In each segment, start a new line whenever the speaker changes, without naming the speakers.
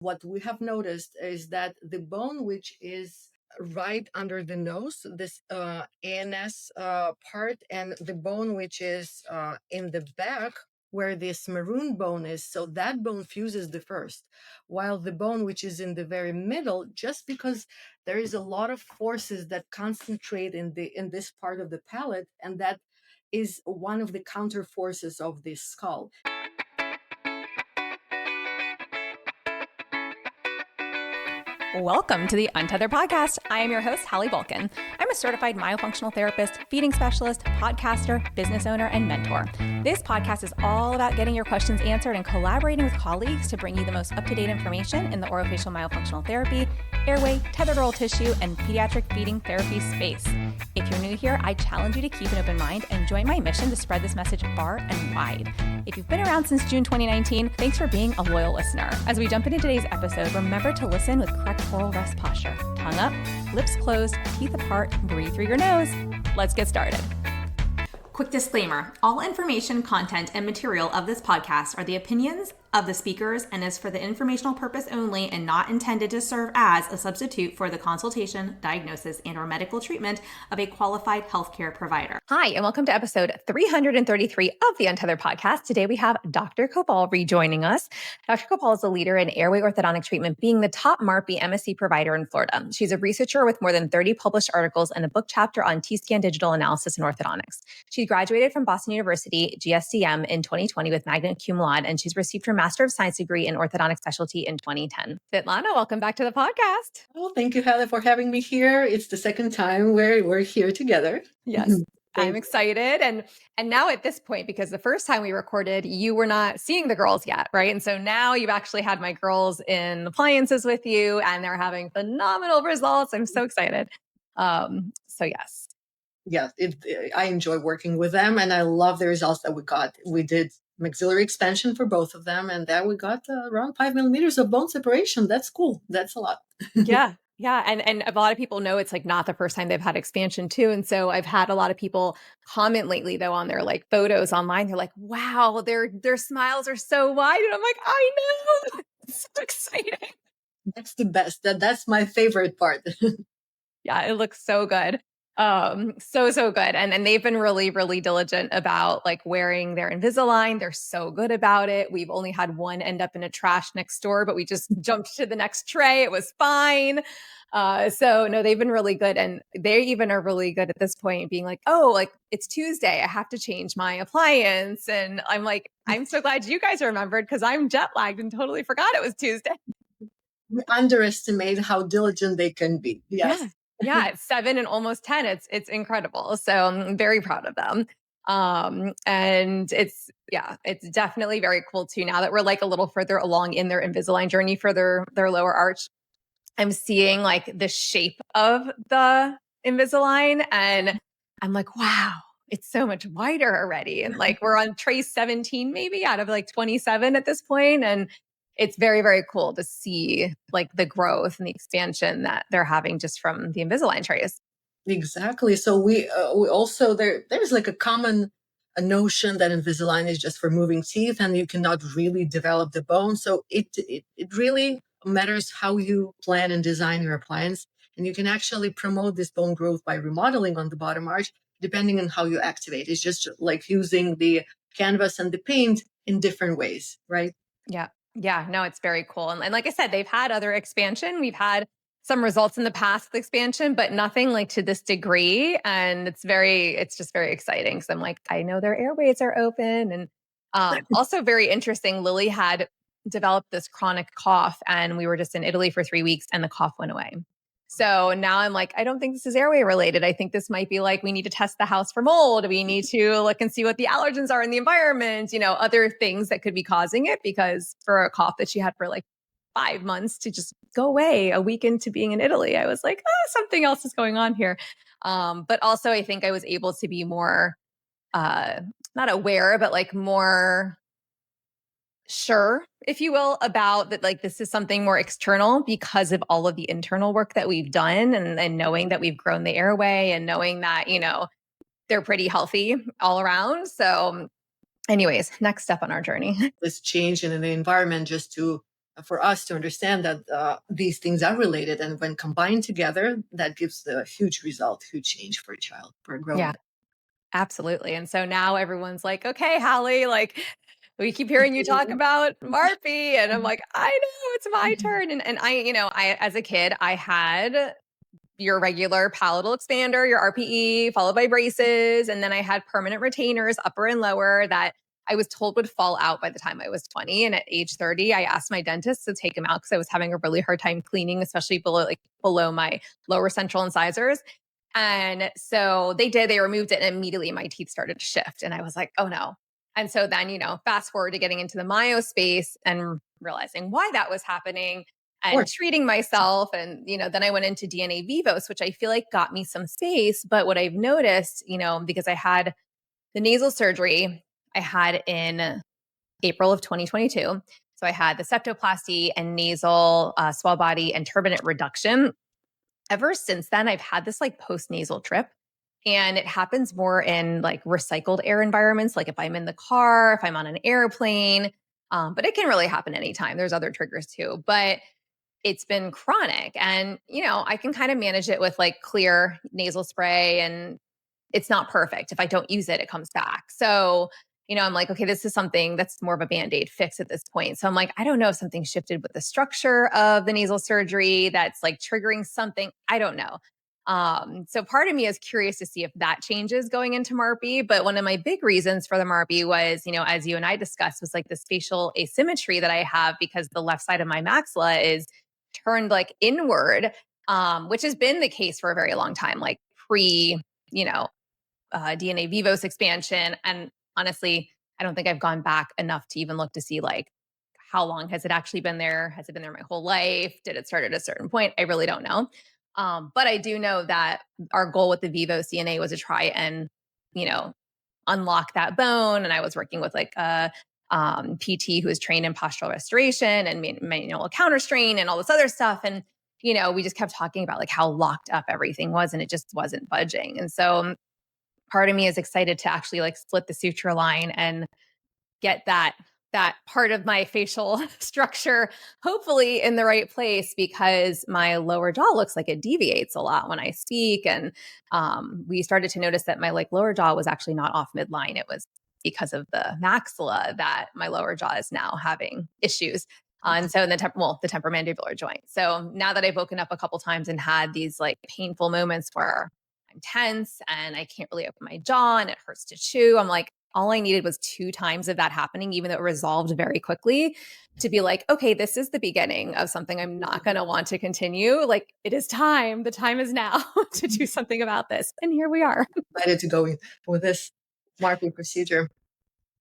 What we have noticed is that the bone which is right under the nose, this ANS part, and the bone which is in the back, where this maroon bone is, so that bone fuses the first, while the bone which is in the very middle, just because there is a lot of forces that concentrate in this part of the palate, and that is one of the counter forces of the skull.
Welcome to the Untethered Podcast. I am your host, Hallie Bulkin. I'm a certified myofunctional therapist, feeding specialist, podcaster, business owner, and mentor. This podcast is all about getting your questions answered and collaborating with colleagues to bring you the most up-to-date information in the orofacial myofunctional therapy, airway, tethered oral tissue, and pediatric feeding therapy space. If you're new here, I challenge you to keep an open mind and join my mission to spread this message far and wide. If you've been around since June 2019, thanks for being a loyal listener. As we jump into today's episode, remember to listen with correct oral rest posture. Tongue up, lips closed, teeth apart, breathe through your nose. Let's get started. Quick disclaimer, all information, content, and material of this podcast are the opinions of the speakers and is for the informational purpose only and not intended to serve as a substitute for the consultation, diagnosis, and/or medical treatment of a qualified healthcare provider. Hi, and welcome to episode 333 of the Untethered Podcast. Today we have Dr. Koval rejoining us. Dr. Koval is a leader in airway orthodontic treatment, being the top MARPE MSc provider in Florida. She's a researcher with more than 30 published articles and a book chapter on T-scan digital analysis in orthodontics. She graduated from Boston University, GSDM, in 2020 with magna cum laude, and she's received her Master of Science degree in orthodontic specialty in 2010. Svitlana, welcome back to the podcast.
Oh, thank you, Hallie, for having me here. It's the second time we're here together.
Yes. I'm excited. And now at this point, because the first time we recorded, you were not seeing the girls yet, right? And so now you've actually had my girls in Appliances with you, and they're having phenomenal results. I'm so excited. So yes.
Yeah, I enjoy working with them, and I love the results that we got. We did maxillary expansion for both of them, and then we got around 5 millimeters of bone separation. That's cool. That's a lot.
Yeah. Yeah. And a lot of people know it's like not the first time they've had expansion too. And so I've had a lot of people comment lately though on their like photos online. They're like, wow, their smiles are so wide. And I'm like, I know. It's so exciting.
That's the best. That's my favorite part.
Yeah, it looks so good. So good. And they've been really, really diligent about like wearing their Invisalign. They're so good about it. We've only had one end up in a trash next door, but we just jumped to the next tray. It was fine. So no, they've been really good. And they even are really good at this point being like, oh, like it's Tuesday. I have to change my appliance. And I'm like, I'm so glad you guys remembered because I'm jet lagged and totally forgot it was Tuesday.
We underestimate how diligent they can be. Yes.
Yeah. Yeah, it's 7 and almost 10. It's incredible. So I'm very proud of them. And it's definitely very cool too. Now that we're like a little further along in their Invisalign journey for their lower arch, I'm seeing like the shape of the Invisalign and I'm like, wow, it's so much wider already. And like we're on tray 17 maybe out of like 27 at this point. And it's very, very cool to see like the growth and the expansion that they're having just from the Invisalign trays.
Exactly. So we also there's like a notion that Invisalign is just for moving teeth and you cannot really develop the bone. So it really matters how you plan and design your appliance, and you can actually promote this bone growth by remodeling on the bottom arch depending on how you activate. It's just like using the canvas and the paint in different ways, right?
Yeah. Yeah. No, it's very cool. And like I said, they've had other expansion. We've had some results in the past with expansion, but nothing like to this degree. And it's just very exciting because I'm like, I know their airways are open. And also very interesting, Lily had developed this chronic cough and we were just in Italy for 3 weeks and the cough went away. So now I'm like, I don't think this is airway related. I think this might be like, we need to test the house for mold. We need to look and see what the allergens are in the environment, other things that could be causing it, because for a cough that she had for like 5 months to just go away a week into being in Italy, I was like, something else is going on here. But also I think I was able to be more, not aware, but like more sure, if you will, about that, like this is something more external because of all of the internal work that we've done and knowing that we've grown the airway and knowing that, they're pretty healthy all around. So anyways, next step on our journey.
This change in the environment just to for us to understand that these things are related, and when combined together, that gives the huge result, huge change for a child, for a growing
Yeah,
up.
absolutely. And so now everyone's like, okay, Hallie, like we keep hearing you talk about MARPE. And I'm like, I know it's my turn. And I, as a kid, I had your regular palatal expander, your RPE, followed by braces. And then I had permanent retainers, upper and lower, that I was told would fall out by the time I was 20. And at age 30, I asked my dentist to take them out because I was having a really hard time cleaning, especially below my lower central incisors. And so they did, they removed it, and immediately my teeth started to shift. And I was like, oh no. And so then, fast forward to getting into the myo space and realizing why that was happening
Of
and
course.
treating myself. And, then I went into DNA Vivos, which I feel like got me some space. But what I've noticed, because I had the nasal surgery I had in April of 2022. So I had the septoplasty and nasal swell body and turbinate reduction. Ever since then, I've had this like post nasal trip. And it happens more in like recycled air environments, like if I'm in the car, if I'm on an airplane. But it can really happen anytime. There's other triggers too. But it's been chronic. And, I can kind of manage it with like clear nasal spray, and it's not perfect. If I don't use it, it comes back. So, I'm like, okay, this is something that's more of a Band-Aid fix at this point. So I'm like, I don't know if something shifted with the structure of the nasal surgery that's like triggering something. I don't know. So part of me is curious to see if that changes going into MARPE. But one of my big reasons for the MARPE was, as you and I discussed, was like the spatial asymmetry that I have because the left side of my maxilla is turned like inward, which has been the case for a very long time, like pre, DNA Vivos expansion. And honestly, I don't think I've gone back enough to even look to see like how long has it actually been there? Has it been there my whole life? Did it start at a certain point? I really don't know. But I do know that our goal with the Vivos DNA was to try and, unlock that bone. And I was working with like a PT who is trained in postural restoration and manual counterstrain and all this other stuff. And, we just kept talking about like how locked up everything was, and it just wasn't budging. And so part of me is excited to actually like split the suture line and get that part of my facial structure hopefully in the right place, because my lower jaw looks like it deviates a lot when I speak. And we started to notice that my like lower jaw was actually not off midline. It was because of the maxilla that my lower jaw is now having issues. And so in the temporomandibular joint. So now that I've woken up a couple times and had these like painful moments where I'm tense and I can't really open my jaw and it hurts to chew, I'm like, all I needed was 2 times of that happening, even though it resolved very quickly, to be like, okay, this is the beginning of something I'm not going to want to continue. Like, it is time. The time is now to do something about this. And here we are.
Excited to go in with this MARPE procedure.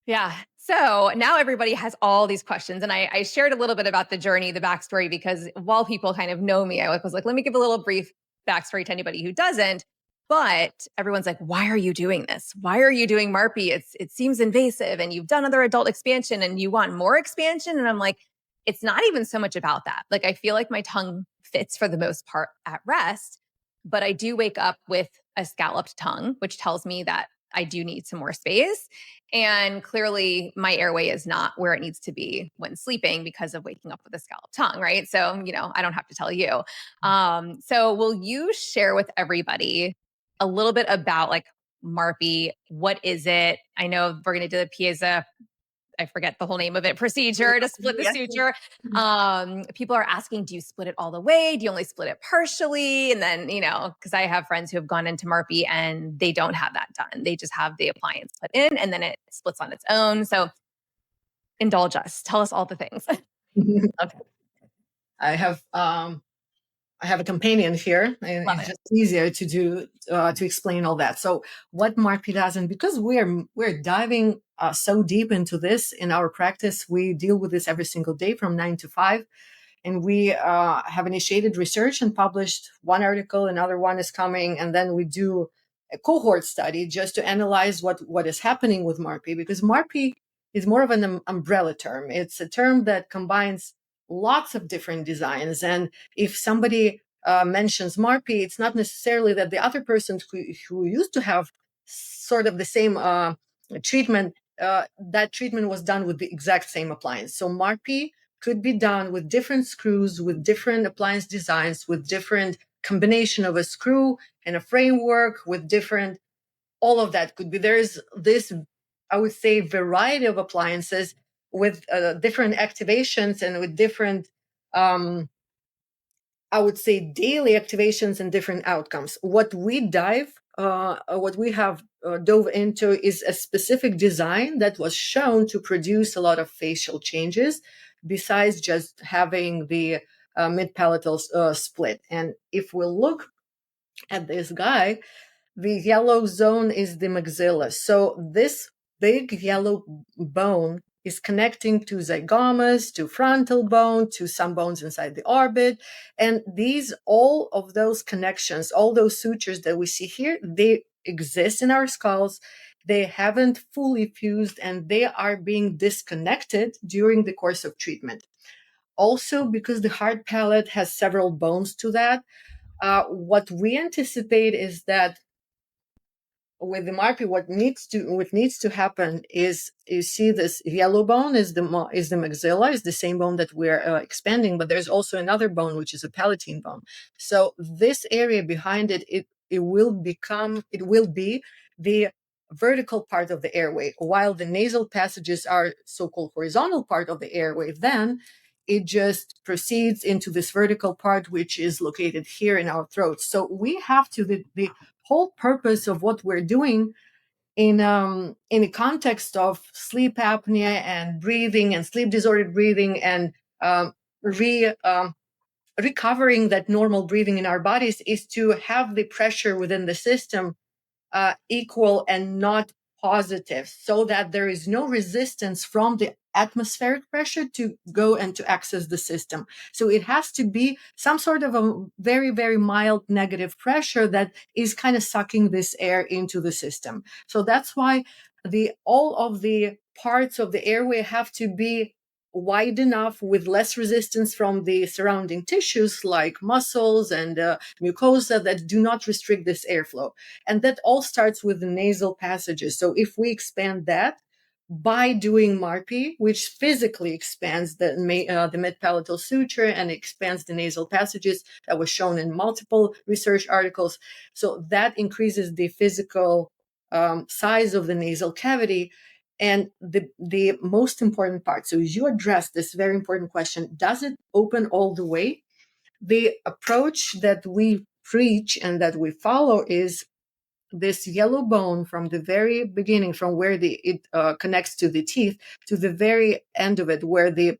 Yeah. So now everybody has all these questions. And I shared a little bit about the journey, the backstory, because while people kind of know me, I was like, let me give a little brief backstory to anybody who doesn't. But everyone's like, why are you doing this? Why are you doing MARPE? It seems invasive, and you've done other adult expansion and you want more expansion. And I'm like, it's not even so much about that. Like, I feel like my tongue fits for the most part at rest, but I do wake up with a scalloped tongue, which tells me that I do need some more space. And clearly my airway is not where it needs to be when sleeping because of waking up with a scalloped tongue, right? So, I don't have to tell you. So will you share with everybody a little bit about like MARPE? What is it? I know we're going to do the Piazza, I forget the whole name of it, procedure to split the
Yes.
suture. People are asking, do you split it all the way? Do you only split it partially? And then, because I have friends who have gone into MARPE and they don't have that done. They just have the appliance put in and then it splits on its own. So indulge us. Tell us all the things.
Okay. I have a companion here, and
Love
it's
it.
just easier to do to explain all that. So, what MARPE does, and because we're diving so deep into this in our practice, we deal with this every single day from 9 to 5, and we have initiated research and published one article. Another one is coming, and then we do a cohort study just to analyze what is happening with MARPE, because MARPE is more of an umbrella term. It's a term that combines lots of different designs, and if somebody mentions MARPE, it's not necessarily that the other person who used to have sort of the same treatment, that treatment was done with the exact same appliance. So MARPE could be done with different screws, with different appliance designs, with different combination of a screw and a framework, with different, all of that could be. There's this, I would say, variety of appliances with different activations and with different, I would say, daily activations and different outcomes. What we have dove into is a specific design that was shown to produce a lot of facial changes, besides just having the mid-palatal split. And if we look at this guy, the yellow zone is the maxilla. So this big yellow bone is connecting to zygomas, to frontal bone, to some bones inside the orbit. And these, all of those connections, all those sutures that we see here, they exist in our skulls. They haven't fully fused and they are being disconnected during the course of treatment. Also, because the hard palate has several bones to that, what we anticipate is that with the MARPE, what needs to happen is, you see this yellow bone is the maxilla, is the same bone that we're expanding, but there's also another bone which is a palatine bone. So this area behind it, it will be the vertical part of the airway, while the nasal passages are so-called horizontal part of the airway. Then it just proceeds into this vertical part, which is located here in our throat. So we have to the whole purpose of what we're doing in the context of sleep apnea and breathing and sleep disordered breathing and recovering that normal breathing in our bodies is to have the pressure within the system equal and not positive, so that there is no resistance from the atmospheric pressure to go and to access the system. So it has to be some sort of a very, very mild negative pressure that is kind of sucking this air into the system. So that's why all of the parts of the airway have to be wide enough with less resistance from the surrounding tissues like muscles and mucosa that do not restrict this airflow. And that all starts with the nasal passages. So if we expand that by doing MARPE, which physically expands the mid-palatal suture and expands the nasal passages, that was shown in multiple research articles. So that increases the physical size of the nasal cavity. And the most important part, so you address this very important question, does it open all the way? The approach that we preach and that we follow is this yellow bone from the very beginning, from where it connects to the teeth, to the very end of it, where the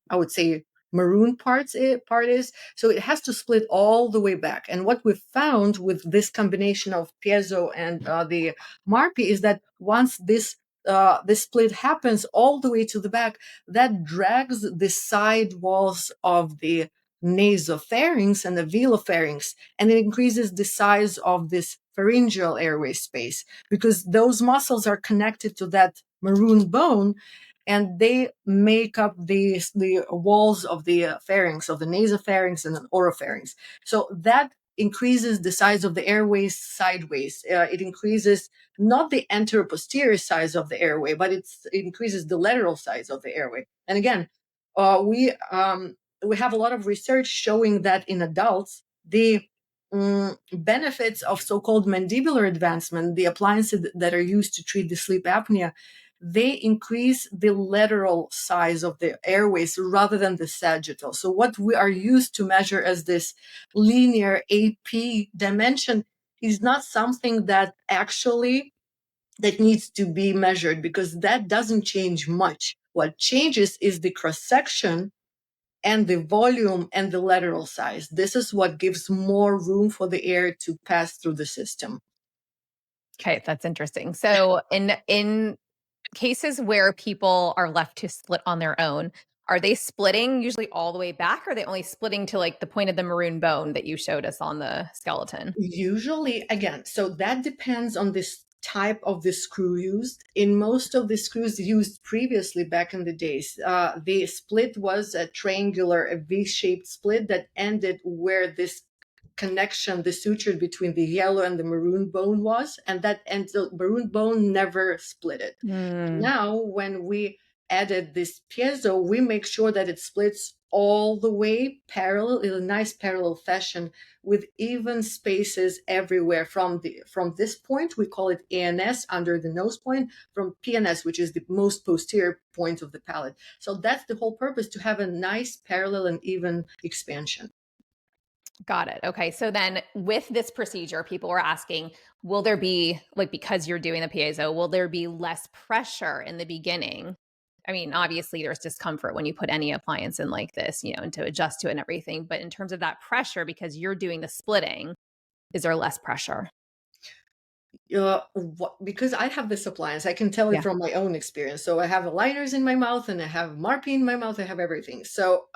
I would say maroon part is. So it has to split all the way back. And what we've found with this combination of piezo and the MARPE is that once this split happens all the way to the back, that drags the side walls of the nasopharynx and the velopharynx, and it increases the size of this pharyngeal airway space, because those muscles are connected to that maroon bone and they make up the walls of the pharynx, of the nasopharynx and the oropharynx. So that increases the size of the airways sideways. It increases not the anteroposterior size of the airway, but it increases the lateral size of the airway. And again, we have a lot of research showing that in adults, the benefits of so-called mandibular advancement, the appliances that are used to treat the sleep apnea, they increase the lateral size of the airways rather than the sagittal. So what we are used to measure as this linear AP dimension is not something that needs to be measured, because that doesn't change much. What changes is the cross-section and the volume and the lateral size. This is what gives more room for the air to pass through the system.
Okay, that's interesting. So in cases where people are left to split on their own, are they splitting usually all the way back, or are they only splitting to like the point of the maroon bone that you showed us on the skeleton?
Usually, again, so that depends on this type of the screw used. In most of the screws used previously back in the days, the split was a triangular, a V-shaped split that ended where this connection, the suture between the yellow and the maroon bone was, and the maroon bone never split it. Now, when we added this piezo, we make sure that it splits all the way parallel in a nice parallel fashion with even spaces everywhere from this point, we call it ANS, under the nose point, from PNS, which is the most posterior point of the palate. So that's the whole purpose, to have a nice parallel and even expansion.
Got it. Okay. So then with this procedure, people were asking, will there be, like, because you're doing the piezo, will there be less pressure in the beginning? I mean, obviously there's discomfort when you put any appliance in like this, and to adjust to it and everything. But in terms of that pressure, because you're doing the splitting, is there less pressure?
Because I have this appliance, I can tell it
Yeah.
from my own experience. So I have aligners in my mouth and I have MARPE in my mouth. I have everything. So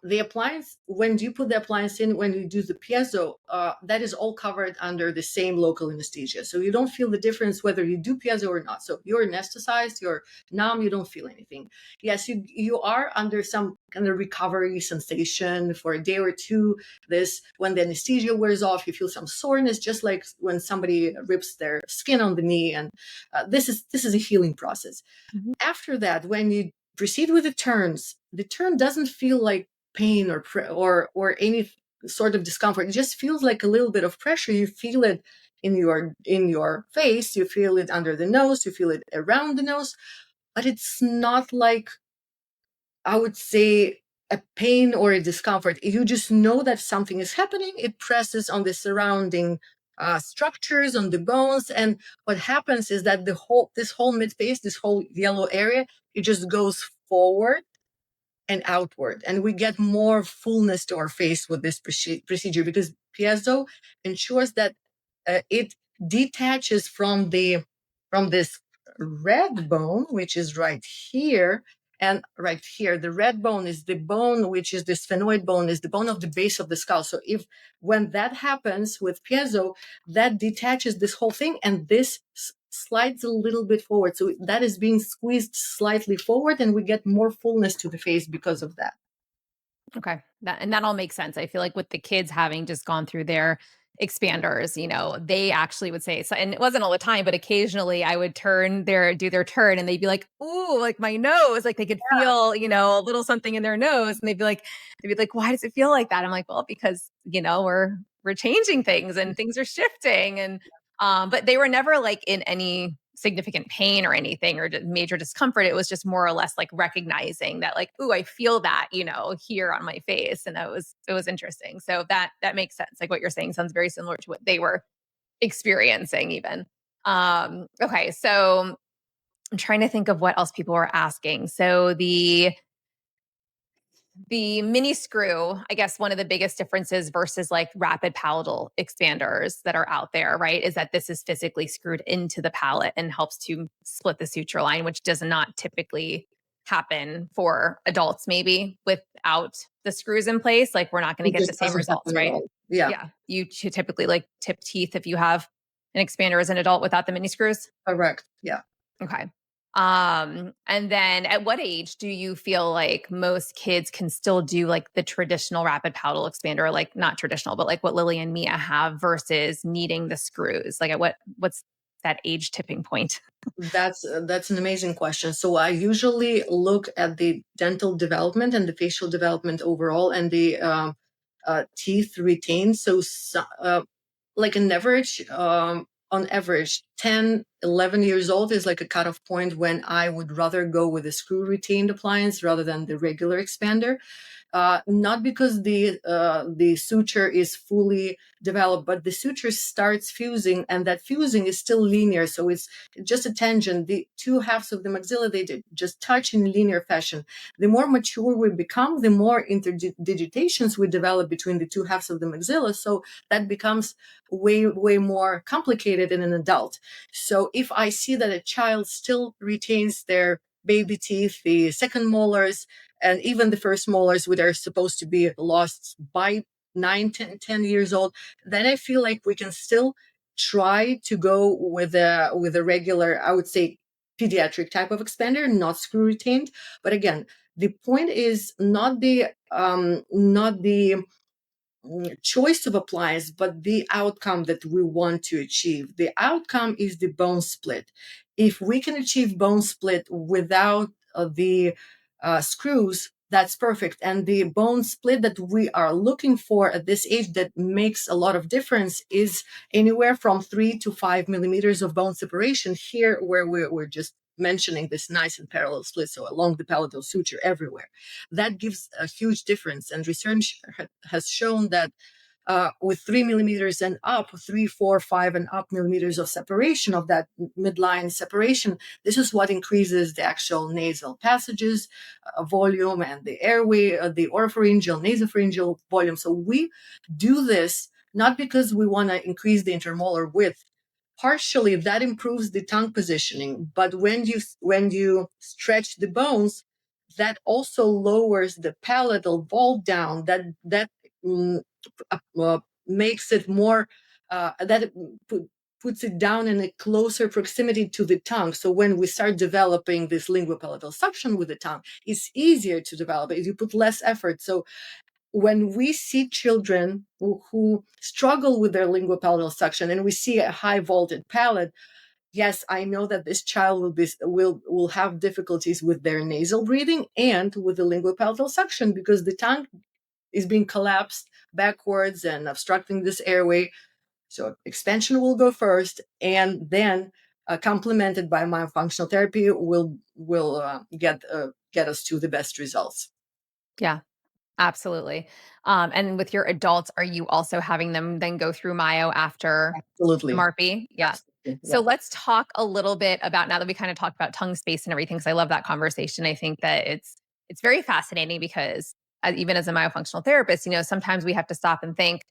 the appliance, when you put the appliance in, when you do the piezo, that is all covered under the same local anesthesia. So you don't feel the difference whether you do piezo or not. So you're anesthetized, you're numb, you don't feel anything. Yes, you are under some kind of recovery sensation for a day or two. When the anesthesia wears off, you feel some soreness, just like when somebody rips their skin on the knee, and this is a healing process.
Mhm.
After that, when you proceed with the turn doesn't feel like pain or any sort of discomfort. It just feels like a little bit of pressure. You feel it in your face, you feel it under the nose, you feel it around the nose, but it's not like, I would say, a pain or a discomfort. You just know that something is happening. It presses on the surrounding structures, on the bones, and what happens is that this whole midface, this whole yellow area, it just goes forward and outward, and we get more fullness to our face with this procedure, because piezo ensures that it detaches from this red bone, which is right here and right here. The red bone is the bone, which is the sphenoid bone, is the bone of the base of the skull. So when that happens with piezo, that detaches this whole thing, and this slides a little bit forward. So that is being squeezed slightly forward, and we get more fullness to the face because of that.
Okay. That all makes sense. I feel like with the kids having just gone through their expanders, they actually would say, so, and it wasn't all the time, but occasionally I would do their turn and they'd be like, "Ooh, like my nose," like they could feel, a little something in their nose. And they'd be like, "Why does it feel like that?" I'm like, "Well, because, we're changing things and things are shifting." And, but they were never like in any significant pain or anything or major discomfort. It was just more or less like recognizing that, like, "Ooh, I feel that, here on my face." And it was interesting. So that makes sense. Like what you're saying sounds very similar to what they were experiencing even. Okay. So I'm trying to think of what else people were asking. So the mini screw, I guess one of the biggest differences versus like rapid palatal expanders that are out there, right, is that this is physically screwed into the palate and helps to split the suture line, which does not typically happen for adults, maybe without the screws in place. Like we're not going to
It
get the
just
same
doesn't
results,
happen at
right?
all. Yeah,
Yeah. You should typically like tip teeth if you have an expander as an adult without the mini screws.
correct. Yeah.
Okay. And then at what age do you feel like most kids can still do like the traditional rapid palatal expander, like not traditional, but like what Lily and Mia have versus needing the screws? Like what's that age tipping point?
That's an amazing question. So I usually look at the dental development and the facial development overall, and the teeth retained. Like on average, 10, 11 years old is like a cutoff point when I would rather go with a screw retained appliance rather than the regular expander. Not because the suture is fully developed, but the suture starts fusing, and that fusing is still linear. So it's just a tangent. The two halves of the maxilla, they just touch in linear fashion. The more mature we become, the more interdigitations we develop between the two halves of the maxilla. So that becomes way, way more complicated in an adult. So if I see that a child still retains their baby teeth, the second molars, and even the first molars, which are supposed to be lost by 9, 10 years old, then I feel like we can still try to go with a regular, I would say, pediatric type of expander, not screw retained. But again, the point is not the choice of appliance, but the outcome that we want to achieve. The outcome is the bone split. If we can achieve bone split without the screws, that's perfect. And the bone split that we are looking for at this age that makes a lot of difference is anywhere from 3 to 5 millimeters of bone separation here, where we're just mentioning this nice and parallel split, so along the palatal suture everywhere. That gives a huge difference. And research has shown that with 3 millimeters and up, 3, 4, 5 and up millimeters of separation, of that midline separation, this is what increases the actual nasal passages volume and the airway, the oropharyngeal, nasopharyngeal volume. So we do this not because we want to increase the intermolar width. Partially, that improves the tongue positioning, but when you stretch the bones, that also lowers the palatal vault down. That mm, makes it more that puts it down in a closer proximity to the tongue. So when we start developing this linguopalatal suction with the tongue, it's easier to develop it. You put less effort. So when we see children who struggle with their linguopalatal suction and we see a high vaulted palate, yes, I know that this child will have difficulties with their nasal breathing and with the linguopalatal suction because the tongue is being collapsed backwards and obstructing this airway. So expansion will go first, and then complemented by myofunctional therapy will get us to the best results.
Yeah, absolutely. And with your adults, are you also having them then go through Myo after the
Absolutely.
MARPE? Yeah.
Absolutely.
So
Yeah.
let's talk a little bit about, now that we kind of talked about tongue space and everything, because I love that conversation. I think that it's very fascinating because even as a myofunctional therapist, sometimes we have to stop and think,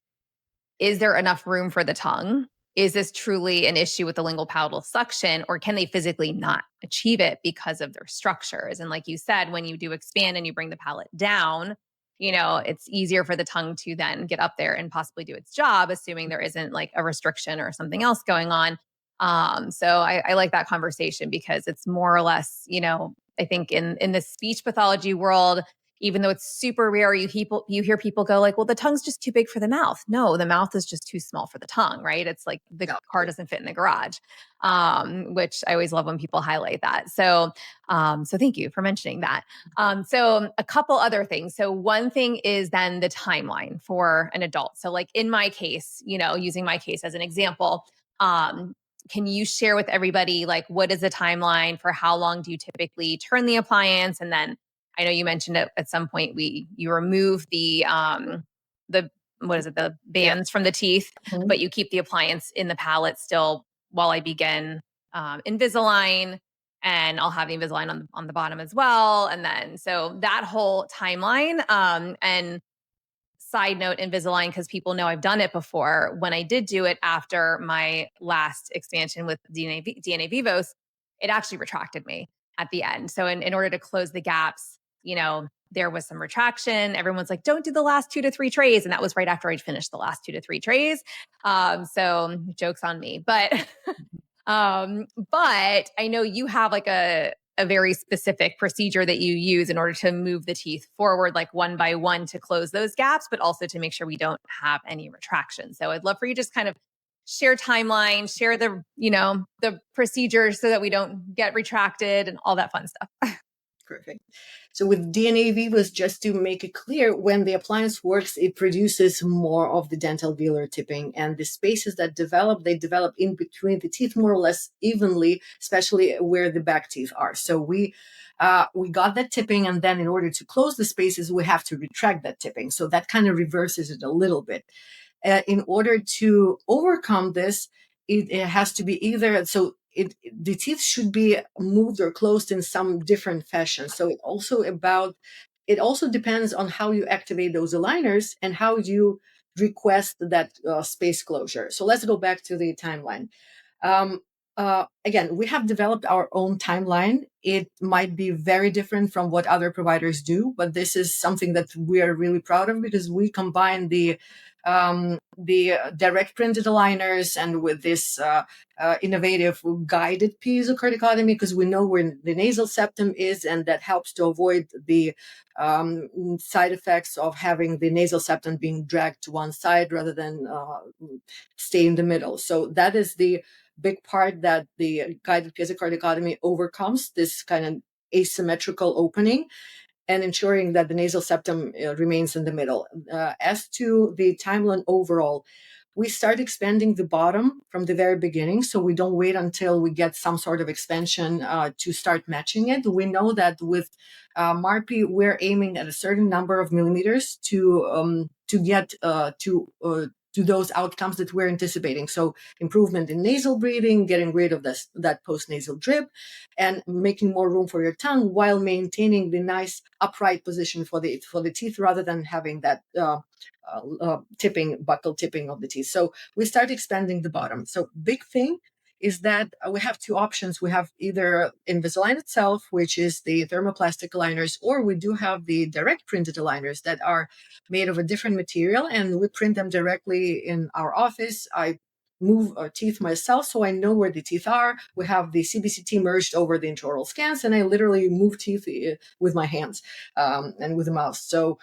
is there enough room for the tongue? Is this truly an issue with the lingual palatal suction, or can they physically not achieve it because of their structures? And like you said, when you do expand and you bring the palate down, it's easier for the tongue to then get up there and possibly do its job, assuming there isn't like a restriction or something else going on. So I like that conversation because it's more or less, I think in the speech pathology world, even though it's super rare, you hear people go like, well, the tongue's just too big for the mouth. No, the mouth is just too small for the tongue, right? It's like the car doesn't fit in the garage, which I always love when people highlight that. So thank you for mentioning that. So a couple other things. So one thing is then the timeline for an adult. So like in my case, using my case as an example, can you share with everybody, like, what is the timeline for how long do you typically turn the appliance? And then I know you mentioned at some point you remove the what is it, the bands from the teeth,
Mhm.
but you keep the appliance in the palate still while I begin Invisalign, and I'll have the Invisalign on the bottom as well. And then so that whole timeline, and side note, Invisalign, because people know I've done it before. When I did do it after my last expansion with DNA Vivos, it actually retracted me at the end. So in order to close the gaps, there was some retraction. Everyone's like, don't do the last 2 to 3 trays. And that was right after I'd finished the last 2 to 3 trays. So joke's on me. But I know you have like a very specific procedure that you use in order to move the teeth forward, like one by one, to close those gaps, but also to make sure we don't have any retraction. So I'd love for you to just kind of share timeline, share the procedures so that we don't get retracted and all that fun stuff.
Perfect. So with DNA Vivos, just to make it clear, when the appliance works, it produces more of the dental velar tipping, and the spaces that they develop in between the teeth more or less evenly, especially where the back teeth are. So we got that tipping, and then in order to close the spaces, we have to retract that tipping. So that kind of reverses it a little bit. In order to overcome this, it has to be either the teeth should be moved or closed in some different fashion. So it also depends on how you activate those aligners and how you request that space closure. So let's go back to the timeline. Um, Again, we have developed our own timeline. It might be very different from what other providers do, but this is something that we are really proud of because we combine the direct printed aligners and with this innovative guided piezocorticotomy, because we know where the nasal septum is, and that helps to avoid the side effects of having the nasal septum being dragged to one side rather than stay in the middle. So that is the big part that the guided piezocorticotomy overcomes, this kind of asymmetrical opening and ensuring that the nasal septum remains in the middle. As to the timeline overall, we start expanding the bottom from the very beginning. So we don't wait until we get some sort of expansion to start matching it. We know that with MARPE, we're aiming at a certain number of millimeters to get to those outcomes that we're anticipating. So improvement in nasal breathing, getting rid of that post-nasal drip, and making more room for your tongue while maintaining the nice upright position for the teeth rather than having that buccal tipping of the teeth. So we start expanding the bottom. So big thing is that we have two options. We have either Invisalign itself, which is the thermoplastic aligners, or we do have the direct printed aligners that are made of a different material, and we print them directly in our office. I move teeth myself, so I know where the teeth are. We have the CBCT merged over the intraoral scans, and I literally move teeth with my hands and with the mouse. So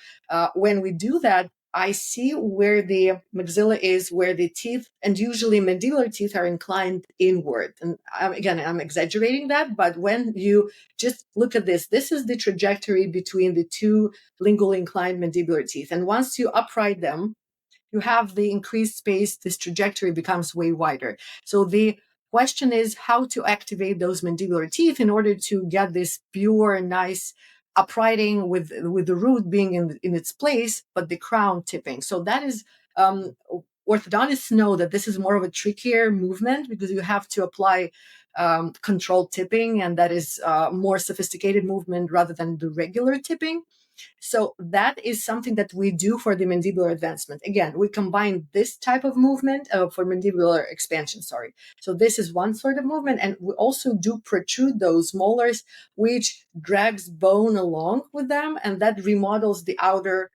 when we do that, I see where the maxilla is, where the teeth, and usually mandibular teeth, are inclined inward. And I'm exaggerating that, but when you just look at this is the trajectory between the two lingually inclined mandibular teeth. And once you upright them, you have the increased space, this trajectory becomes way wider. So the question is how to activate those mandibular teeth in order to get this pure, nice uprighting with the root being in its place, but the crown tipping. So that is, orthodontists know that this is more of a trickier movement because you have to apply controlled tipping, and that is more sophisticated movement rather than the regular tipping. So that is something that we do for the mandibular advancement. Again, we combine this type of movement for mandibular expansion, sorry. So this is one sort of movement. And we also do protrude those molars, which drags bone along with them. And that remodels the outer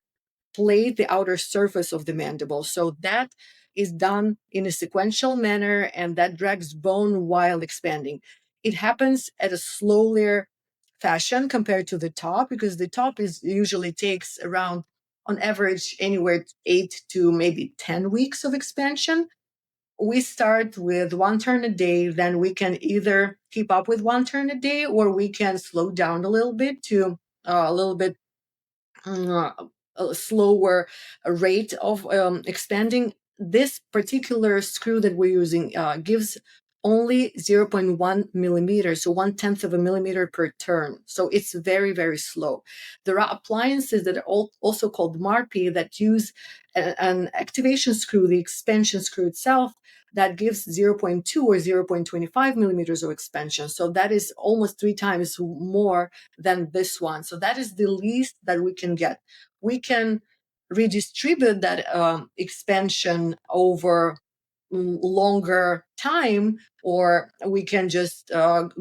plate, the outer surface of the mandible. So that is done in a sequential manner, and that drags bone while expanding. It happens at a slower fashion compared to the top, because the top is usually takes around, on average, anywhere 8 to maybe 10 weeks of expansion. We start with one turn a day, then we can either keep up with one turn a day, or we can slow down a little bit to a little bit uh, a slower rate of expanding. This particular screw that we're using gives only 0.1 millimeters, so 1/10 of a millimeter per turn. So it's very, very slow. There are appliances that are also called MARPE that use an activation screw, the expansion screw itself, that gives 0.2 or 0.25 millimeters of expansion. So that is almost 3 times more than this one. So that is the least that we can get. We can redistribute that expansion over longer time, or we can just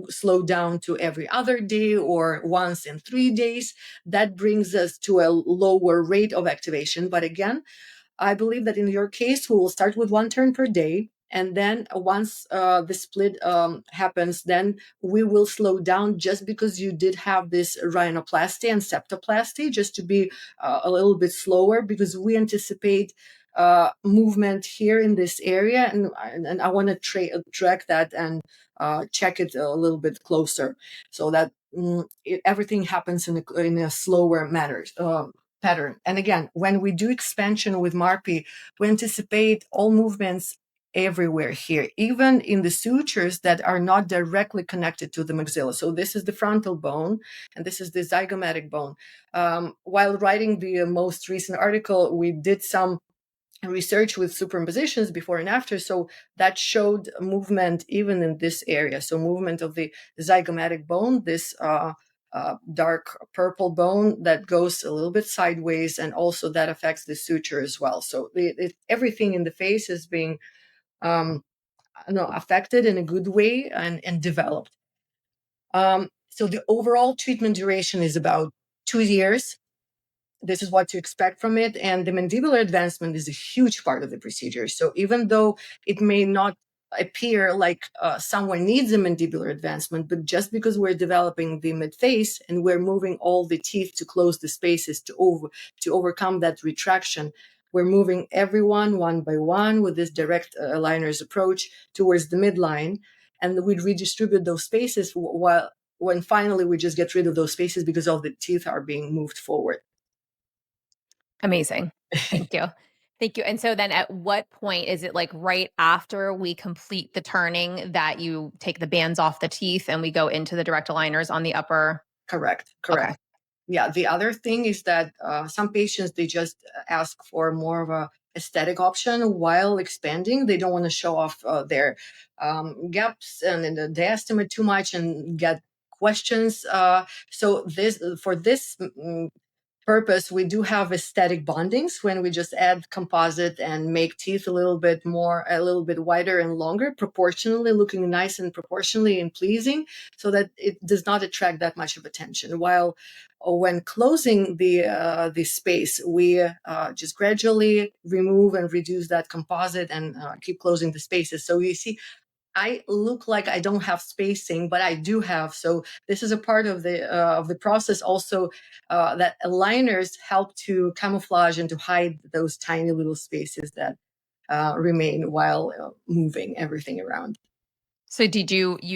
slow down to every other day or once in 3 days. That brings us to a lower rate of activation. But again, I believe that in your case, we will start with one turn per day. And then once the split happens, then we will slow down, just because you did have this rhinoplasty and septoplasty, just to be a little bit slower, because we anticipate movement here in this area. And I want to track that and check it a little bit closer, so that everything happens in a slower manner. Pattern. And again, when we do expansion with MARPE, we anticipate all movements everywhere here, even in the sutures that are not directly connected to the maxilla. So this is the frontal bone, and this is the zygomatic bone. While writing the most recent article, we did some research with superimpositions before and after, so that showed movement even in this area. So movement of the zygomatic bone, this dark purple bone that goes a little bit sideways, and also that affects the suture as well. So everything in the face is being affected in a good way and developed. So the overall treatment duration is about 2 years. This is what to expect from it. And the mandibular advancement is a huge part of the procedure. So even though it may not appear like someone needs a mandibular advancement, but just because we're developing the midface and we're moving all the teeth to close the spaces to overcome that retraction, we're moving everyone one by one with this direct aligners approach towards the midline. And we redistribute those spaces while when finally we just get rid of those spaces because all the teeth are being moved forward.
Amazing. Thank you. Thank you. And so then at what point is it like right after we complete the turning that you take the bands off the teeth and we go into the direct aligners on the upper?
Correct.
Okay.
Yeah. The other thing is that some patients, they just ask for more of a aesthetic option while expanding. They don't want to show off their gaps and the diastema too much and get questions. So this for this purpose, we do have aesthetic bondings when we just add composite and make teeth a little bit wider and longer, proportionally looking nice and proportionally and pleasing, so that it does not attract that much of attention. While when closing the space, we just gradually remove and reduce that composite and keep closing the spaces. So you see, I look like I don't have spacing, but I do have. So this is a part of the process also, that aligners help to camouflage and to hide those tiny little spaces that remain while moving everything around.
So you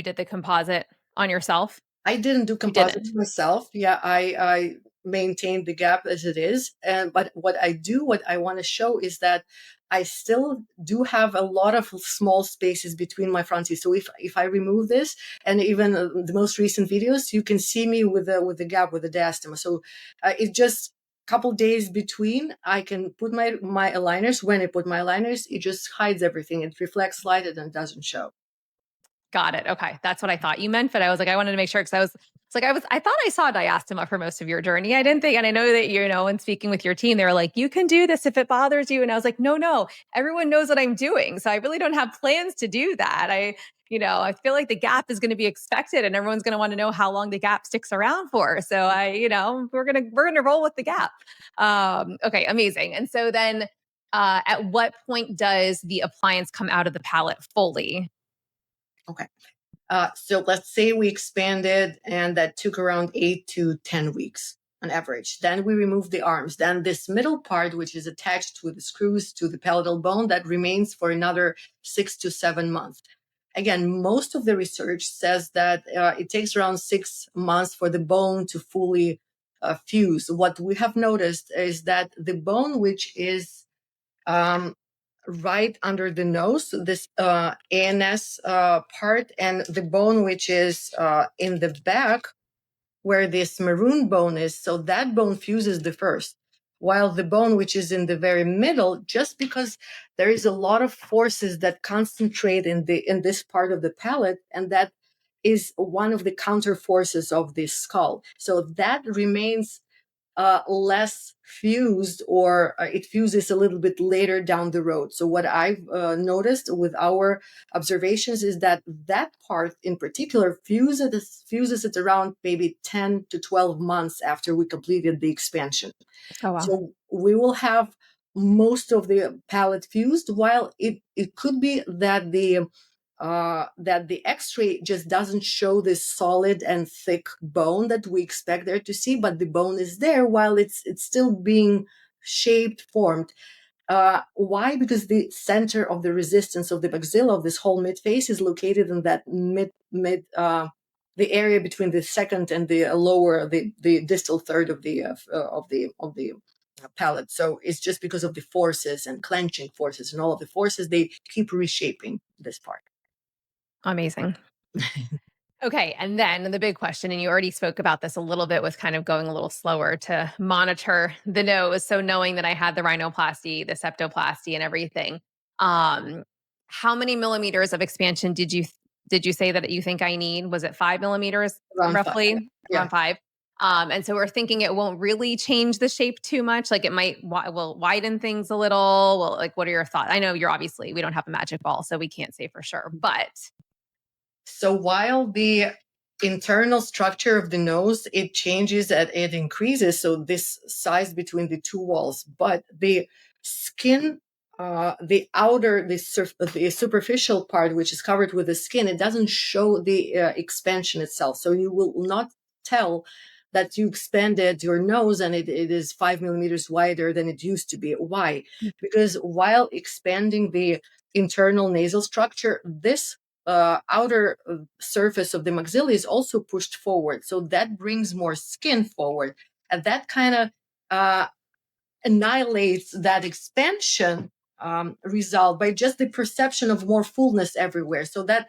did the composite on yourself?
I didn't do composites myself. Yeah, I maintained the gap as it is. But what I want to show is that I still do have a lot of small spaces between my front teeth. So if I remove this, and even the most recent videos, you can see me with the gap, with the diastema. So it's just a couple days between. I can put my aligners. When I put my aligners, it just hides everything. It reflects light and doesn't show.
Got it. Okay. That's what I thought you meant, but I was like, I wanted to make sure because I thought I saw diastema for most of your journey. I didn't think, and I know that, in speaking with your team, they were like, you can do this if it bothers you. And I was like, no, everyone knows what I'm doing. So I really don't have plans to do that. I feel like the gap is going to be expected and everyone's going to want to know how long the gap sticks around for. So we're going to roll with the gap. Okay. Amazing. And so then, at what point does the appliance come out of the palate fully?
Okay. So let's say we expanded and that took around 8 to 10 weeks on average. Then we remove the arms. Then this middle part, which is attached with the screws to the palatal bone, that remains for another 6 to 7 months. Again, most of the research says that it takes around 6 months for the bone to fully fuse. What we have noticed is that the bone, which is right under the nose, this ANS part, and the bone which is in the back where this maroon bone is, so that bone fuses the first, while the bone which is in the very middle, just because there is a lot of forces that concentrate in this part of the palate, and that is one of the counter forces of the skull, so that remains less fused, or it fuses a little bit later down the road. So what I've noticed with our observations is that part in particular fuses it around maybe 10 to 12 months after we completed the expansion.
Oh, wow.
So we will have most of the palate fused, while it could be that the x-ray just doesn't show this solid and thick bone that we expect there to see, but the bone is there while it's still being shaped, formed. Why? Because the center of the resistance of the maxilla of this whole mid face is located in that mid the area between the second and the lower, the distal third of the palate. So it's just because of the forces and clenching forces and all of the forces, they keep reshaping this part.
Amazing. Okay. And then the big question, and you already spoke about this a little bit with kind of going a little slower to monitor the nose. So knowing that I had the rhinoplasty, the septoplasty and everything, how many millimeters of expansion did you say that you think I need? Was it 5 millimeters
Around
roughly?
5, yeah.
Around 5. And so we're thinking it won't really change the shape too much. Like it will widen things a little. Well, like, what are your thoughts? I know we don't have a magic ball, so we can't say for sure, but.
So while the internal structure of the nose, it changes and it increases, so this size between the two walls, but the skin, the superficial part, which is covered with the skin, it doesn't show the expansion itself. So you will not tell that you expanded your nose and it is 5 millimeters wider than it used to be. Why? Because while expanding the internal nasal structure, this outer surface of the maxilla is also pushed forward. So that brings more skin forward. And that kind of annihilates that expansion result by just the perception of more fullness everywhere. So that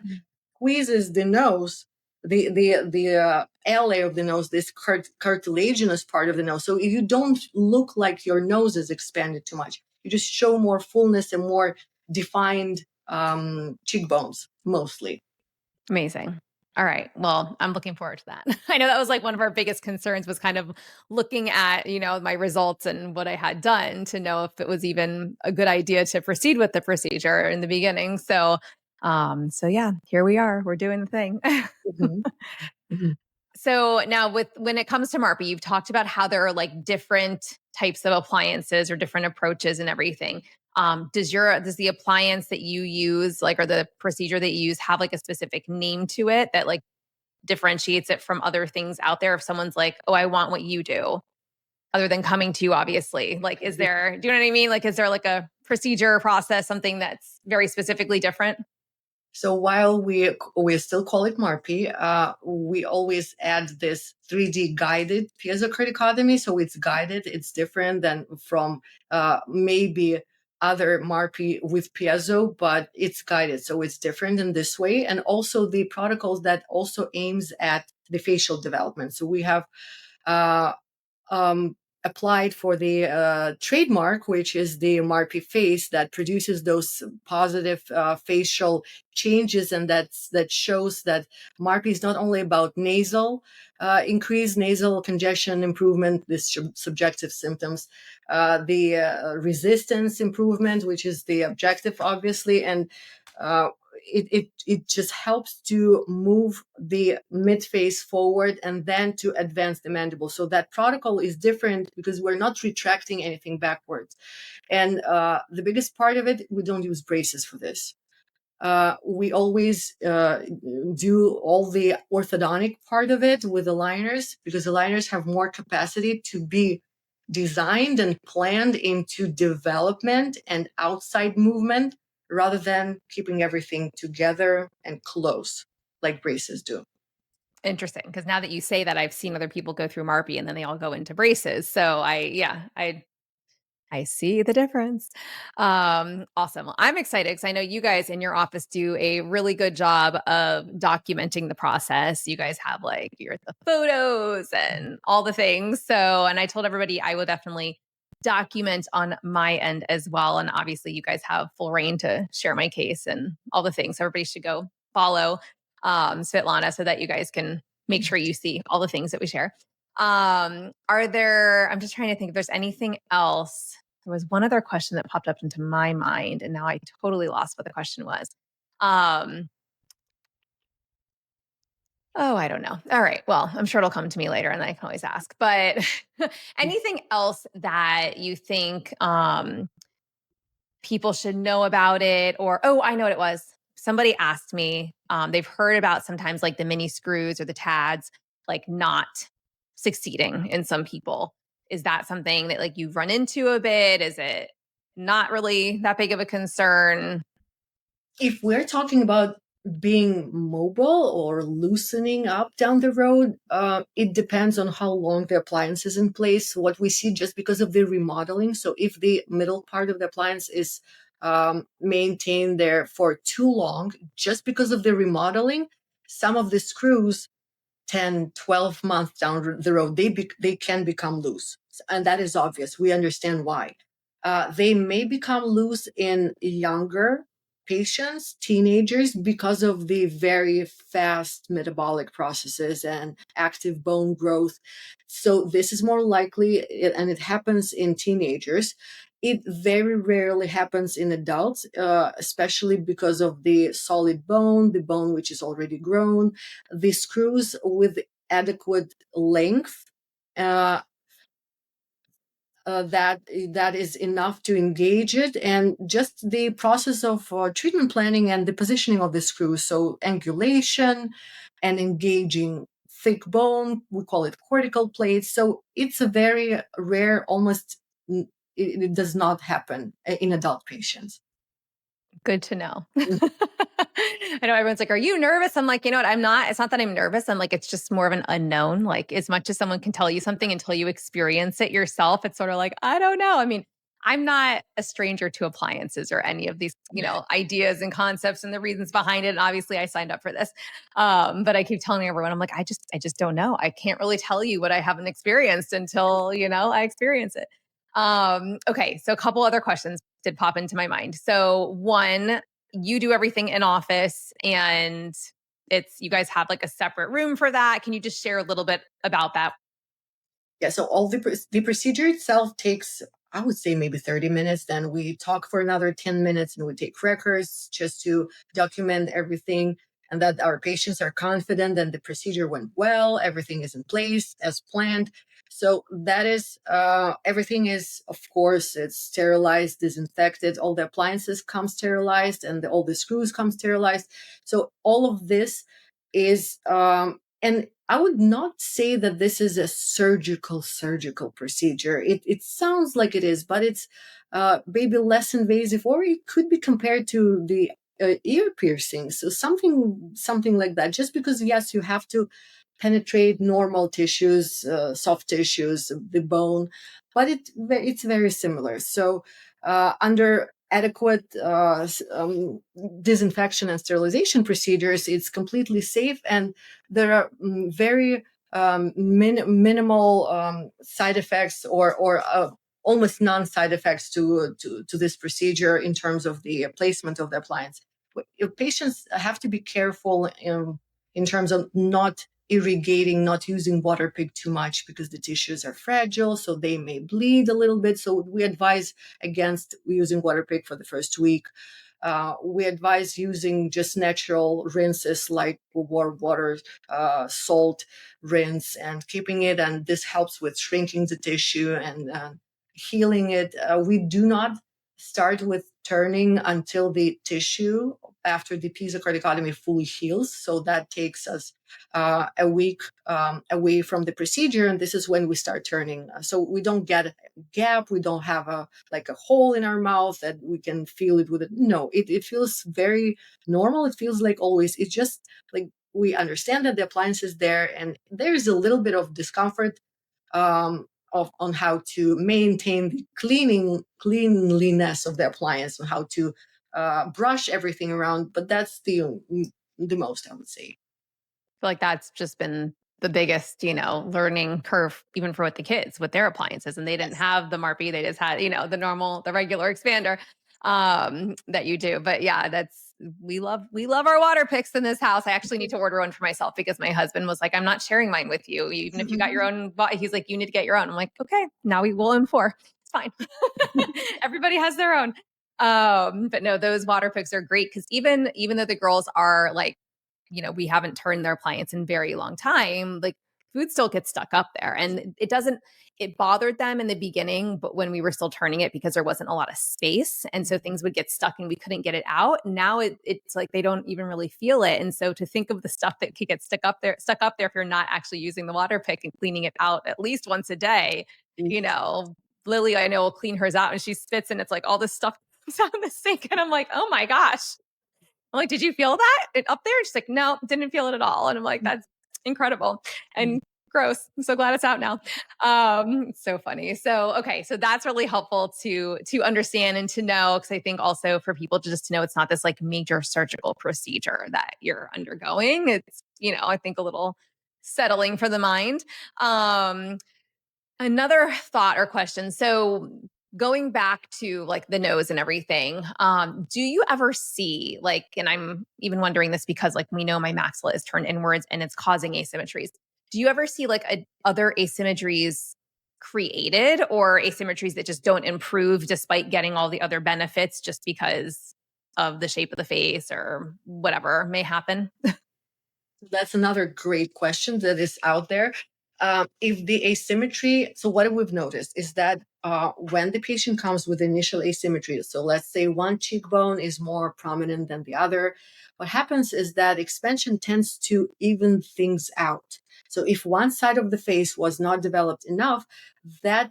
squeezes the nose, the airway of the nose, this cartilaginous part of the nose. So you don't look like your nose is expanded too much. You just show more fullness and more defined cheekbones, mostly.
Amazing. All right. Well, I'm looking forward to that. I know that was like one of our biggest concerns was kind of looking at, my results and what I had done to know if it was even a good idea to proceed with the procedure in the beginning. So yeah, here we are. We're doing the thing.
Mm-hmm. Mm-hmm.
So now when it comes to MARPE, you've talked about how there are like different types of appliances or different approaches and everything. Does the appliance that you use, like, or the procedure that you use have like a specific name to it that like differentiates it from other things out there? If someone's like, oh, I want what you do, other than coming to you, obviously, like, do you know what I mean? Like, is there like a procedure process, something that's very specifically different?
So while we still call it MARPE, we always add this 3D guided piezocorticotomy. So it's guided. It's different than from maybe other MARPE with piezo, but it's guided. So it's different in this way. And also the protocols that also aims at the facial development. So we have applied for the trademark, which is the MARPE face that produces those positive facial changes, and that shows that MARPE is not only about nasal increased nasal congestion improvement, this subjective symptoms, the resistance improvement, which is the objective, obviously, and it just helps to move the mid face forward and then to advance the mandible. So that protocol is different because we're not retracting anything backwards. And the biggest part of it, we don't use braces for this. We always do all the orthodontic part of it with aligners, because aligners have more capacity to be designed and planned into development and outside movement rather than keeping everything together and close like braces do.
Interesting. Because now that you say that, I've seen other people go through MARPE and then they all go into braces. So I see the difference. Awesome. Well, I'm excited because I know you guys in your office do a really good job of documenting the process. You guys have like the photos and all the things. So, and I told everybody I will definitely document on my end as well. And obviously you guys have full reign to share my case and all the things. So everybody should go follow Svitlana so that you guys can make sure you see all the things that we share. I'm just trying to think if there's anything else. There was one other question that popped up into my mind, and now I totally lost what the question was. I don't know. All right. Well, I'm sure it'll come to me later and I can always ask. But anything else that you think people should know about it? Or, I know what it was. Somebody asked me, they've heard about sometimes like the mini screws or the TADs, like not succeeding in some people. Is that something that like you've run into a bit? Is it not really that big of a concern?
If we're talking about being mobile or loosening up down the road, it depends on how long the appliance is in place. What we see just because of the remodeling. So if the middle part of the appliance is maintained there for too long, just because of the remodeling, some of the screws 10, 12 months down the road, they can become loose. And that is obvious. We understand why. They may become loose in younger patients, teenagers, because of the very fast metabolic processes and active bone growth. So this is more likely, and it happens in teenagers. It very rarely happens in adults, especially because of the solid bone, the bone which is already grown, the screws with adequate length. That is enough to engage it, and just the process of treatment planning and the positioning of the screws. So angulation and engaging thick bone, we call it cortical plates. So it's a very rare, almost it does not happen in adult patients.
Good to know. I know everyone's like, are you nervous? I'm like, you know what? I'm not. It's not that I'm nervous. I'm like, it's just more of an unknown. Like, as much as someone can tell you something until you experience it yourself, it's sort of like, I don't know. I mean, I'm not a stranger to appliances or any of these, ideas and concepts and the reasons behind it. And obviously I signed up for this. But I keep telling everyone, I'm like, I just don't know. I can't really tell you what I haven't experienced until, I experience it. Okay. So a couple other questions did pop into my mind. So one, you do everything in office and you guys have like a separate room for that. Can you just share a little bit about that?
Yeah, so all the procedure itself takes, I would say, maybe 30 minutes. Then we talk for another 10 minutes and we take records just to document everything and that our patients are confident and the procedure went well, everything is in place as planned. So that is, everything is, of course, it's sterilized, disinfected, all the appliances come sterilized and all the screws come sterilized. So all of this is, and I would not say that this is a surgical procedure. It sounds like it is, but it's maybe less invasive, or it could be compared to the ear piercing. So something like that. Just because yes, you have to penetrate normal tissues, soft tissues, the bone, but it's very similar. So under adequate disinfection and sterilization procedures, it's completely safe, and there are very minimal side effects or almost non-side effects to this procedure in terms of the placement of the appliance. Patients have to be careful in terms of not irrigating, not using water pick too much because the tissues are fragile, so they may bleed a little bit. So we advise against using water pick for the first week. We advise using just natural rinses like warm water, salt rinse, and keeping it. And this helps with shrinking the tissue and healing it. We do not start with turning until the tissue after the pisocorticotomy fully heals. So that takes us a week away from the procedure, and this is when we start turning. So we don't get a gap, we don't have a hole in our mouth that we can feel it with it. No, it feels very normal. It feels like always. It's just like we understand that the appliance is there, and there's a little bit of discomfort on how to maintain the cleanliness of the appliance and how to brush everything around. But that's the most, I would say.
Feel like that's just been the biggest, learning curve, even for with the kids with their appliances. And they didn't
Yes.
have the MARPE. They just had, the regular expander that you do. But yeah, we love our water picks in this house. I actually need to order one for myself because my husband was like, I'm not sharing mine with you. Even if you got your own, he's like, you need to get your own. I'm like, okay, now we will own 4. It's fine. Everybody has their own. But no, those water picks are great because even though the girls are like, we haven't turned their appliance in very long time, like food still gets stuck up there. And it bothered them in the beginning, but when we were still turning it because there wasn't a lot of space. And so things would get stuck and we couldn't get it out. Now it's like they don't even really feel it. And so to think of the stuff that could get stuck up there if you're not actually using the water pick and cleaning it out at least once a day, Lily, I know, will clean hers out and she spits and it's like all this stuff comes out in the sink. And I'm like, oh my gosh. I'm like, did you feel that up there? She's like, no, didn't feel it at all. And I'm like, that's incredible and gross. I'm so glad it's out now. So funny. So, okay. So that's really helpful to understand and to know. Cause I think also for people just to know, it's not this like major surgical procedure that you're undergoing. It's, I think a little settling for the mind. Another thought or question. So going back to like the nose and everything, do you ever see like, and I'm even wondering this because like we know my maxilla is turned inwards and it's causing asymmetries. Do you ever see like other asymmetries created or asymmetries that just don't improve despite getting all the other benefits just because of the shape of the face or whatever may happen?
That's another great question that is out there. If the asymmetry, so what we've noticed is that when the patient comes with initial asymmetry, so let's say one cheekbone is more prominent than the other, what happens is that expansion tends to even things out. So if one side of the face was not developed enough, that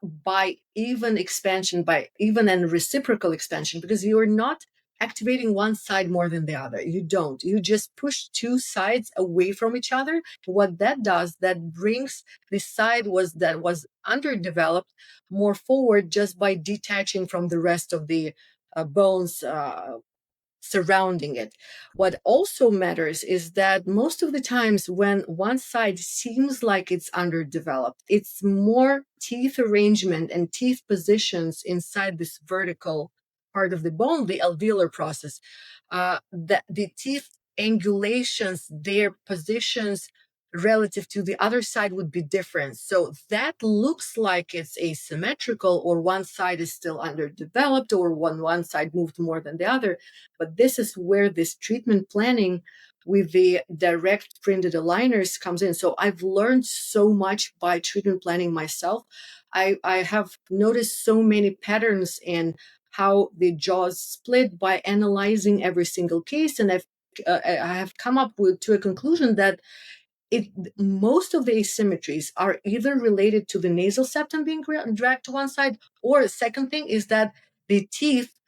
by even expansion, by even and reciprocal expansion, because you're not activating one side more than the other. You don't. You just push two sides away from each other. What that does, that brings the side that was underdeveloped more forward just by detaching from the rest of the bones surrounding it. What also matters is that most of the times when one side seems like it's underdeveloped, it's more teeth arrangement and teeth positions inside this vertical part of the bone, the alveolar process. The teeth angulations, their positions relative to the other side would be different. So that looks like it's asymmetrical, or one side is still underdeveloped, or one side moved more than the other. But this is where this treatment planning with the direct printed aligners comes in. So I've learned so much by treatment planning myself. I have noticed so many patterns in how the jaws split by analyzing every single case. And I have come up to a conclusion that most of the asymmetries are either related to the nasal septum being dragged to one side, or the second thing is that the teeth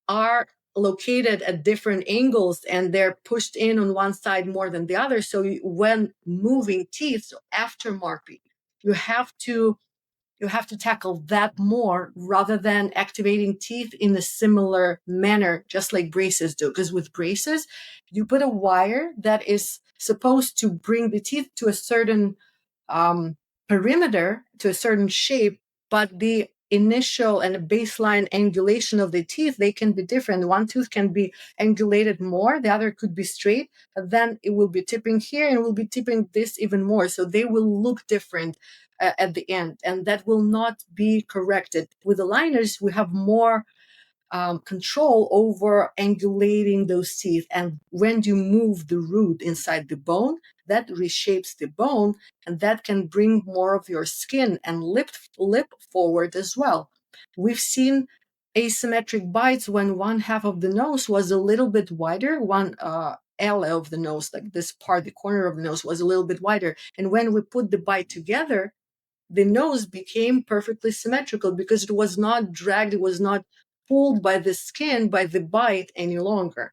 are located at different angles and they're pushed in on one side more than the other. So when moving teeth, so after MARPE, you have to tackle that more rather than activating teeth in a similar manner, just like braces do. Because with braces, you put a wire that is supposed to bring the teeth to a certain perimeter, to a certain shape, but the initial and baseline angulation of the teeth, they can be different. One tooth can be angulated more, the other could be straight, and then it will be tipping here and it will be tipping this even more. So they will look different at the end, and that will not be corrected. With aligners, we have more control over angulating those teeth. And when you move the root inside the bone, that reshapes the bone, and that can bring more of your skin and lip forward as well. We've seen asymmetric bites when one half of the nose was a little bit wider, one L of the nose, like this part, the corner of the nose was a little bit wider. And when we put the bite together, the nose became perfectly symmetrical because it was not dragged, it was not pulled by the skin, by the bite any longer.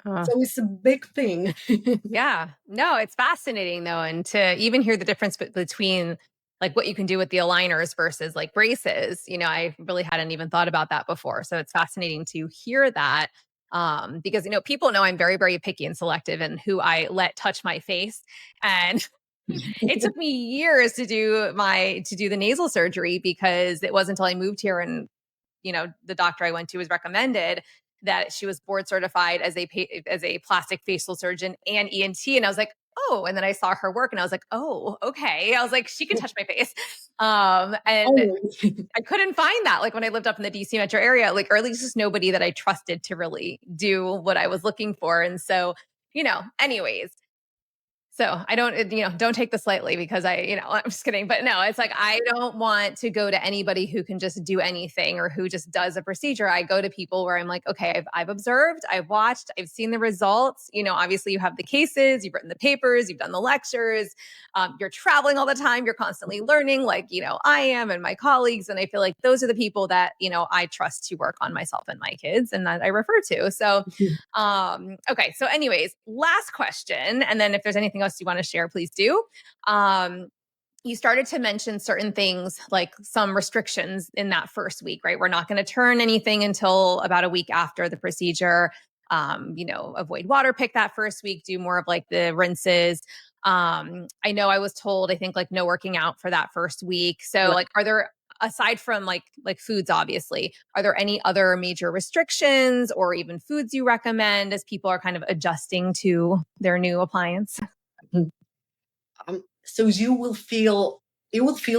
So it's a big thing.
Yeah. No, it's fascinating though. And to even hear the difference between like what you can do with the aligners versus like braces, I really hadn't even thought about that before. So it's fascinating to hear that. Because people know I'm very, very picky and selective in who I let touch my face. And it took me years to do the nasal surgery, because it wasn't until I moved here and the doctor I went to was recommended that she was board certified as a plastic facial surgeon and ENT. And I was like, oh, and then I saw her work and I was like, oh, okay. I was like, she can touch my face. And
Oh,
I couldn't find that, like when I lived up in the DC metro area, like, or at least just nobody that I trusted to really do what I was looking for. And so, anyways, so I don't, don't take this lightly, because I'm just kidding. But no, it's like, I don't want to go to anybody who can just do anything or who just does a procedure. I go to people where I'm like, okay, I've observed, I've watched, I've seen the results. Obviously you have the cases, you've written the papers, you've done the lectures, you're traveling all the time, you're constantly learning, like, I am, and my colleagues. And I feel like those are the people that, I trust to work on myself and my kids, and that I refer to. So, okay. So anyways, last question. And then if there's anything else you want to share, please do. You started to mention certain things, like some restrictions in that first week, right? We're not going to turn anything until about a week after the procedure. Avoid water pick that first week, do more of like the rinses. I know I was told, I think, like no working out for that first week. So
right.
like, are there, aside from like foods, obviously, are there any other major restrictions or even foods you recommend as people are kind of adjusting to their new appliance?
So you will feel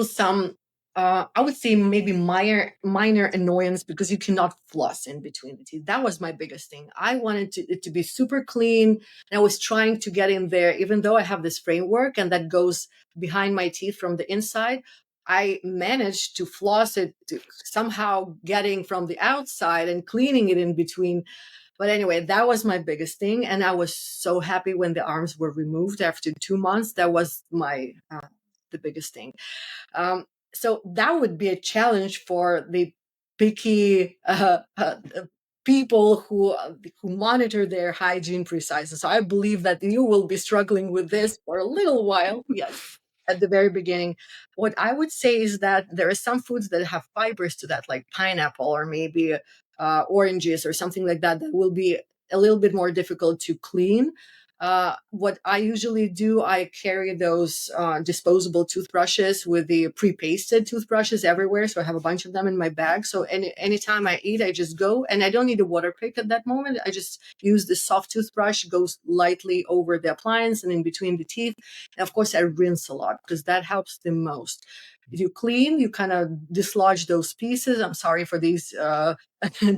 some I would say maybe minor annoyance because you cannot floss in between the teeth. That was my biggest thing. I wanted it to be super clean, and I was trying to get in there, even though I have this framework and that goes behind my teeth from the inside. I managed to floss it, to somehow getting from the outside and cleaning it in between. But anyway, that was my biggest thing. And I was so happy when the arms were removed after 2 months. That was the biggest thing. So that would be a challenge for the picky people who monitor their hygiene precisely. So I believe that you will be struggling with this for a little while. Yes. At the very beginning, what I would say is that there are some foods that have fibers to that, like pineapple or maybe oranges or something like that, that will be a little bit more difficult to clean. What I usually do, I carry those disposable toothbrushes with the pre-pasted toothbrushes everywhere. So I have a bunch of them in my bag. So anytime I eat, I just go, and I don't need a water pick at that moment. I just use the soft toothbrush, goes lightly over the appliance and in between the teeth. And of course, I rinse a lot because that helps the most. If you clean, you kind of dislodge those pieces. I'm sorry for these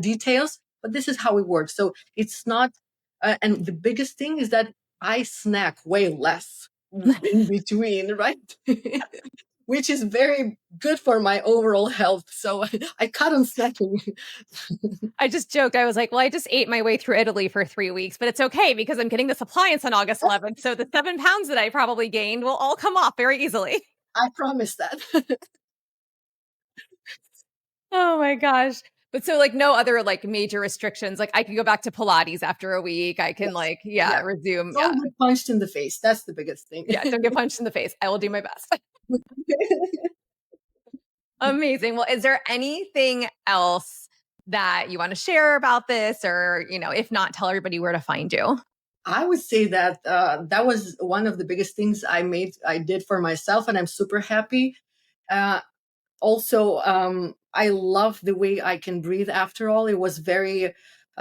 details, but this is how it works. So it's not. And the biggest thing is that I snack way less in between, right? Which is very good for my overall health. So I cut on snacking.
I just joked. I was like, well, I just ate my way through Italy for 3 weeks, but it's okay because I'm getting this appliance on August 11th. So the 7 pounds that I probably gained will all come off very easily.
I promise that.
Oh my gosh. But so like no other like major restrictions. Like I can go back to Pilates after a week. I can resume.
Don't get punched in the face. That's the biggest thing.
Don't get punched in the face. I will do my best. Amazing. Well, is there anything else that you want to share about this, or, if not, tell everybody where to find you?
I would say that that was one of the biggest things I did for myself, and I'm super happy. Also, I love the way I can breathe after all. It was very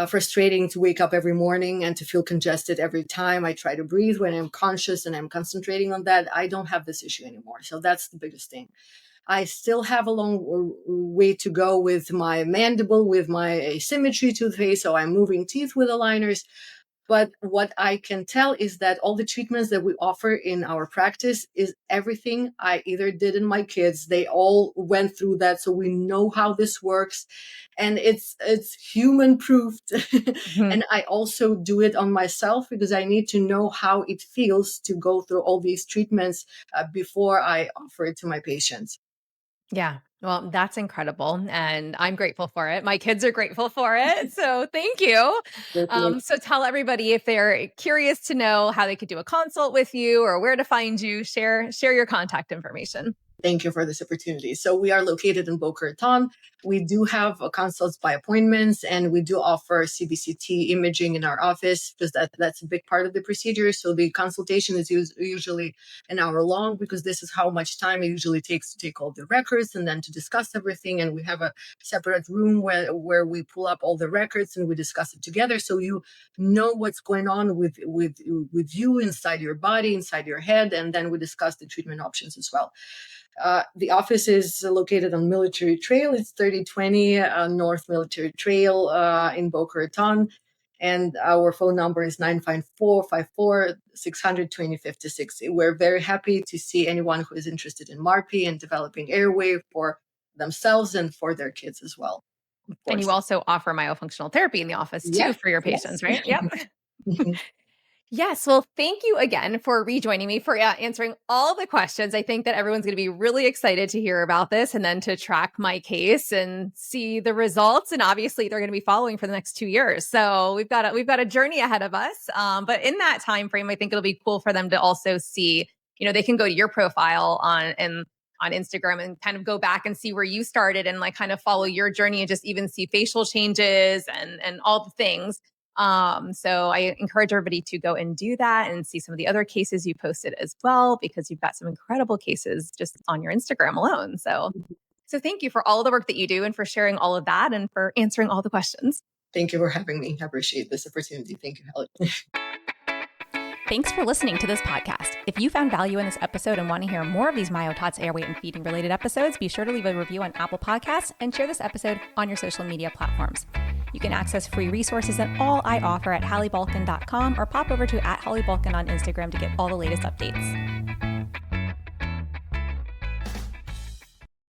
frustrating to wake up every morning and to feel congested every time I try to breathe when I'm conscious and I'm concentrating on that. I don't have this issue anymore. So that's the biggest thing. I still have a long way to go with my mandible, with my asymmetry toothpaste. So I'm moving teeth with aligners. But what I can tell is that all the treatments that we offer in our practice is everything I either did in my kids. They all went through that. So we know how this works, and it's human proofed. Mm-hmm. And I also do it on myself because I need to know how it feels to go through all these treatments before I offer it to my patients.
Yeah. Well, that's incredible. And I'm grateful for it. My kids are grateful for it. So thank you. So tell everybody, if they're curious to know how they could do a consult with you or where to find you, share your contact information.
Thank you for this opportunity. So we are located in Boca Raton. We do have consults by appointments, and we do offer CBCT imaging in our office because that's a big part of the procedure. So the consultation is usually an hour long because this is how much time it usually takes to take all the records and then to discuss everything. And we have a separate room where we pull up all the records and we discuss it together. So you know what's going on with you inside your body, inside your head, and then we discuss the treatment options as well. The office is located on Military Trail. It's 3020 North Military Trail in Boca Raton. And our phone number is 954-54-600-2056. We're very happy to see anyone who is interested in MARPE and developing Airway for themselves and for their kids as well.
And you also offer myofunctional therapy in the office too for your patients, right? Yep. Yes. Well, thank you again for rejoining me, for answering all the questions. I think that everyone's going to be really excited to hear about this and then to track my case and see the results. And obviously they're going to be following for the next 2 years. So we've got a journey ahead of us. But in that time frame, I think it'll be cool for them to also see, they can go to your profile on Instagram and kind of go back and see where you started and like kind of follow your journey and just even see facial changes and all the things. So I encourage everybody to go and do that and see some of the other cases you posted as well, because you've got some incredible cases just on your Instagram alone. So thank you for all the work that you do and for sharing all of that and for answering all the questions.
Thank you for having me. I appreciate this opportunity. Thank you, Hallie.
Thanks for listening to this podcast. If you found value in this episode and want to hear more of these MyoTots airway and feeding related episodes, be sure to leave a review on Apple Podcasts and share this episode on your social media platforms. You can access free resources and all I offer at HallieBulkin.com or pop over to @HallieBulkin on Instagram to get all the latest updates.